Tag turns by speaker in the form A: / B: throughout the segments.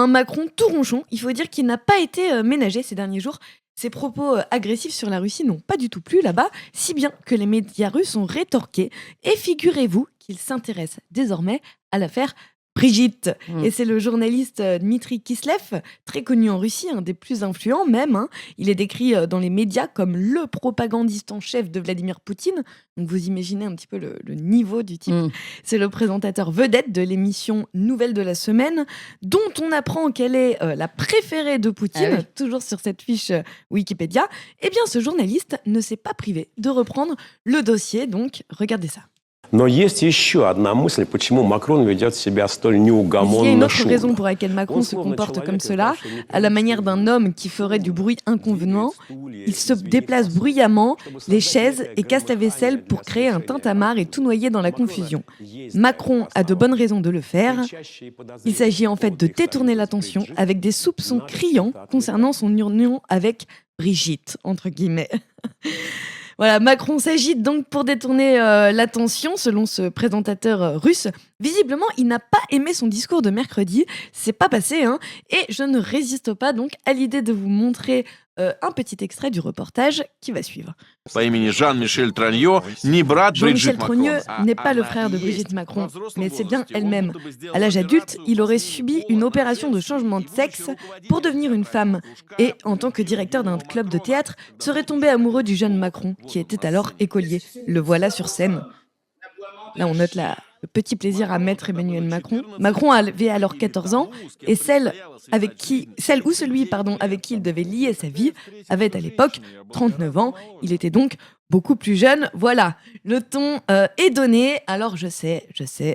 A: un Macron tout ronchon. Il faut dire qu'il n'a pas été ménagé ces derniers jours. Ses propos agressifs sur la Russie n'ont pas du tout plu là-bas, si bien que les médias russes ont rétorqué. Et figurez-vous qu'il s'intéresse désormais à l'affaire Brigitte. Et c'est le journaliste Dmitri Kislev, très connu en Russie, un des plus influents même. Il est décrit dans les médias comme le propagandiste en chef de Vladimir Poutine. Donc vous imaginez un petit peu le niveau du type. C'est le présentateur vedette de l'émission Nouvelles de la semaine, dont on apprend qu'elle est la préférée de Poutine, toujours sur cette fiche Wikipédia. Eh bien, ce journaliste ne s'est pas privé de reprendre le dossier, donc regardez ça.
B: Но есть еще одна мысль, почему Макрон ведет себя столь
A: Il y a
B: неугомонно
A: une autre
B: шумно.
A: raison pour laquelle Macron se comporte comme cela, à la manière d'un homme qui ferait du bruit inconvenant. Il se déplace bruyamment, les chaises et casse la vaisselle pour créer un tintamarre et tout noyer dans la confusion. Macron a de bonnes raisons de le faire. Il s'agit en fait de détourner l'attention avec des soupçons criants concernant son union avec Brigitte, entre guillemets. Voilà, Macron s'agite donc pour détourner l'attention, selon ce présentateur russe. Visiblement, il n'a pas aimé son discours de mercredi. C'est pas passé, hein. Et je ne résiste pas donc à l'idée de vous montrer un petit extrait du reportage qui va suivre.
C: По имени Жан-Мишель Траньо, не брат
A: Jean-Michel
C: Бриджит
A: Trogneux
C: Макрон.
A: n'est pas le frère de Brigitte Macron, mais c'est bien elle-même. À l'âge adulte, il aurait subi une opération de changement de sexe pour devenir une femme. Et en tant que directeur d'un club de théâtre, serait tombé amoureux du jeune Macron, qui était alors écolier. Le voilà sur scène. Là, on note le petit plaisir à Maître Emmanuel Macron. Macron avait alors 14 ans et celle avec qui il devait lier sa vie avait à l'époque 39 ans. Il était donc beaucoup plus jeune. Voilà, le ton est donné. Alors je sais,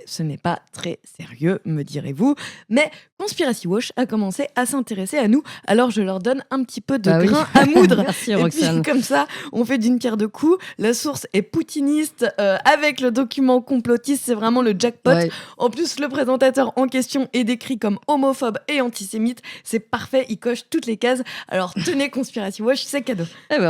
A: ce n'est pas très sérieux, me direz-vous, mais Conspiracy Watch a commencé à s'intéresser à nous. Alors je leur donne un petit peu de grain à moudre.
D: Merci,
A: et
D: Roxane.
A: puis comme ça, on fait d'une pierre deux coups. La source est poutiniste avec le document complotiste. C'est vraiment le jackpot.
D: Ouais.
A: En plus, le présentateur en question est décrit comme homophobe et antisémite. C'est parfait, il coche toutes les cases. Alors tenez Conspiracy Watch, c'est cadeau.
D: Eh ben,